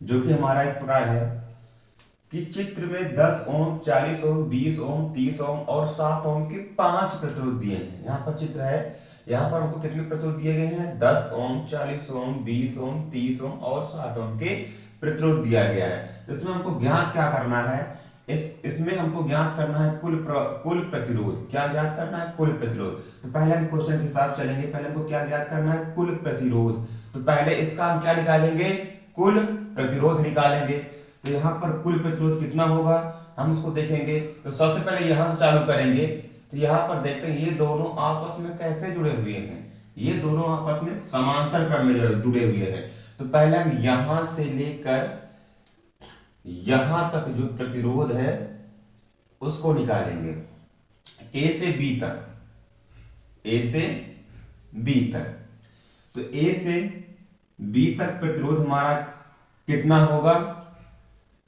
जो कि हमारा इस प्रकार है कि चित्र में 10 ओम, 40 ओम, 20 ओम, 30 ओम और 60 ओम के 5 प्रतिरोध दिए हैं। यहाँ पर चित्र है, यहाँ पर हमको कितने प्रतिरोध दिए गए हैं? 10 ओम, 40 ओम, 20 ओम, 30 ओम और 60 ओम के प्रतिरोध दिया गया है। इसमें हमको ज्ञात क्या करना है? इसमें हमको ज्ञात करना है कुल प्रतिरोध। क्या ज्ञात करना है? कुल प्रतिरोध। तो पहले हम क्वेश्चन के हिसाब चलेंगे। पहले हमको क्या ज्ञात करना है? कुल प्रतिरोध। तो पहले इसका हम क्या निकालेंगे? कुल प्रतिरोध निकालेंगे। तो यहाँ पर कुल प्रतिरोध कितना होगा हम उसको देखेंगे। तो सबसे पहले यहाँ से चालू करेंगे। तो यहाँ पर देखते हैं ये दोनों आपस में कैसे जुड़े हुए हैं। ये दोनों आपस में समांतर क्रम में जुड़े हुए हैं। तो पहले हम यहां से लेकर यहां तक जो प्रतिरोध है उसको निकालेंगे, ए से बी तक, ए से बी तक। तो ए से बी तक प्रतिरोध हमारा कितना होगा?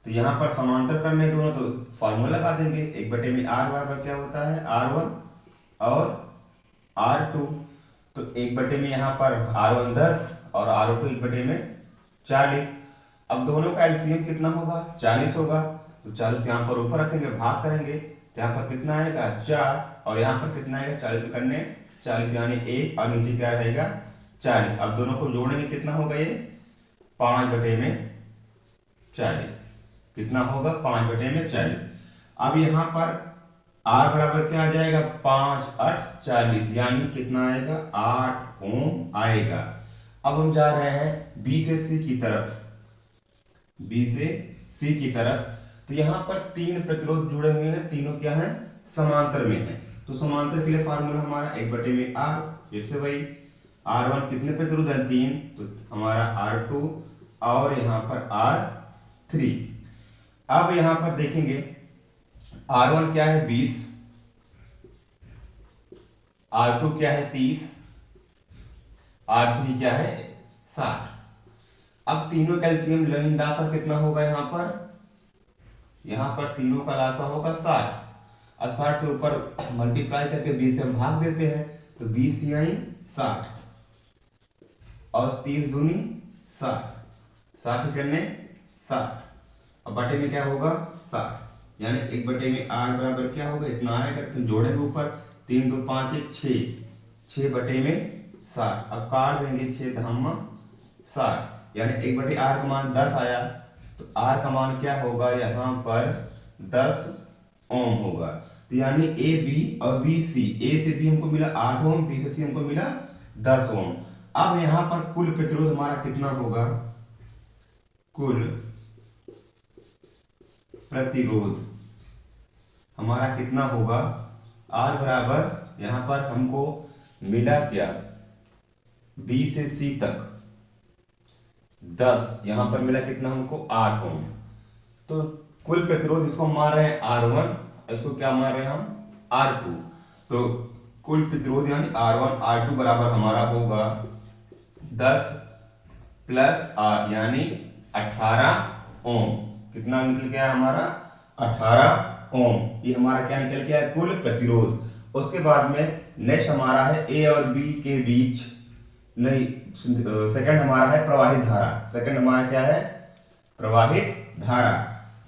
तो यहां पर समांतर क्रम में दोनों, तो फॉर्मूला लगा देंगे। 1/में आर बराबर क्या होता है? R1 और R2। तो 1/में यहाँ पर R1 10 और R2 1/में 40। अब दोनों का एलसीएम कितना होगा? 40 होगा। तो 40 यहाँ पर ऊपर रखेंगे, भाग करेंगे तो यहाँ पर कितना आएगा? 4। और यहाँ पर कितना आएगा? 40 करने 40 यानी 1 और नीचे क्या रहेगा? 40। अब दोनों को जोड़ेंगे, कितना होगा ये? 5/40। कितना होगा? 5/40। अब यहाँ पर R बराबर क्या आ जाएगा? 5 8 40 यानी कितना आएगा? 8 ओम आएगा। अब हम जा रहे हैं B से C की तरफ, B से C की तरफ। तो यहाँ पर 3 प्रतिरोध जुड़े हुए हैं, तीनों क्या हैं? समांतर में हैं। तो समांतर के लिए फार्मूला हमारा 1/में R, फिर से वही R1 कितने प्रतिरोध हैं? 3, तो हमारा R2 और यहाँ पर R3। अब यहाँ पर देखेंगे R1 क्या है? 20, R2 क्या है? 30, R3 क्या है? 60। अब तीनों कैल्शियम लेनिन लासा कितना होगा? यहाँ पर तीनों का लासा होगा 60। अब 60 से ऊपर मल्टीप्लाई करके 20 से हम भाग देते हैं। तो 20 तिहाई 60 और 30 दूनी 60, 60 करने 60। अब बटे में क्या होगा? 60 यानी 1/में R बराबर क्या होगा? इतना आएगा। फिर जोड़ेंगे ऊपर, 3 2 5 1 6, 6/में 60। अब काट देंगे 6 धामा 60 यानी 1/R का मान 10 आया। तो R का मान क्या होगा? यहाँ पर 10 ओम होगा। तो यानी ए बी और बी सी, ए से बी हमको मिला 8 ओम, बी से सी हमको मिला 10 ओम। अब यहाँ पर कुल प्रतिरोध हमारा कितना होगा? कुल प्रतिरोध हमारा कितना होगा? R बराबर यहाँ पर हमको मिला क्या? B से C तक 10, यहाँ पर मिला कितना हमको? 8 ओम। तो कुल प्रतिरोध इसको मार रहे हैं R1, इसको क्या मार रहे हैं हम? R2। तो कुल प्रतिरोध यानी R1 R2 बराबर हमारा होगा 10 प्लस R यानी 18 ओम। कितना निकल गया हमारा? 18 ओम। ये हमारा क्या निकल गया? कुल प्रतिरोध। उसके बाद में नेक्स्ट हमारा है ए और बी के बीच, नहीं सेकंड हमारा है प्रवाहित धारा। सेकंड हमारा क्या है? प्रवाहित धारा।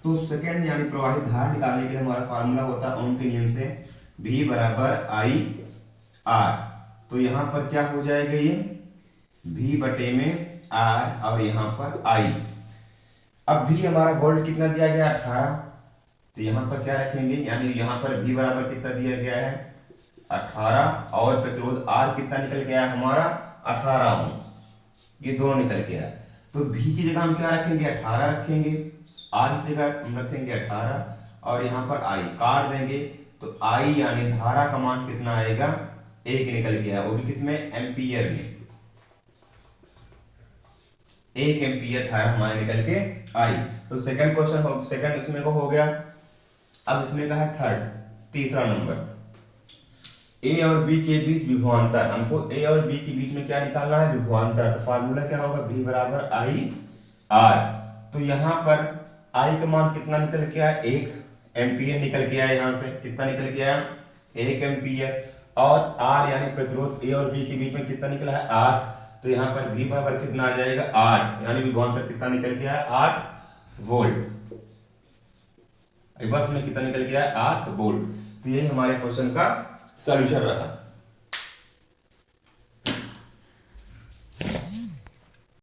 तो सेकंड यानी प्रवाहित धारा निकालने के लिए हमारा फार्मूला होता है ओम के नियम से, V बराबर I R। तो यहाँ पर क्या हो जाएगा? ये V/में R और यहाँ पर I। अब V हमारा वोल्ट कितना दिया गया? 18। तो यहाँ पर क्या रखेंगे? यानी यहाँ पर V बराबर कितना दिया गया है? 18 और प्रतिरोध R कितना निकल गया है हमारा? 18 ओम। ये दोनों निकल गया। तो V की जगह हम क्या रखेंगे? 18 रखेंगे। R की जगह हम रखेंगे 18 और यहाँ पर I काट देंगे। तो I यानी धारा का मान कितना आएगा? 1 निकल गया, वो भी किसमें? एम्पियर में। 1 एम्पियर धारा हमारे निकल के आई। तो सेकंड क्वेश्चन हो, सेकंड इसमें को हो गया। अब इसमें का है थर्ड, तीसरा नंबर, ए और बी के बीच विभवांतर। हमको ए और बी के बीच में क्या निकालना है? विभवांतर। तो फार्मूला क्या होगा? V बराबर I R। तो यहाँ पर I का मान कितना निकल के आया? 1 एम्पियर निकल के आया। यहाँ से कितना निकल के आया? 1 एम्पियर। और R यानी प्रतिरोध ए और बी के बीच में कितना निकला है? R। तो यहाँ पर V बराबर कितना आ जाएगा 8, यानी विभवांतर कितना निकल के आया 8 वोल्ट। बस में कितना निकल गया 8 वोल्ट। तो यही हमारे क्वेश्चन का सॉल्यूशन रहा।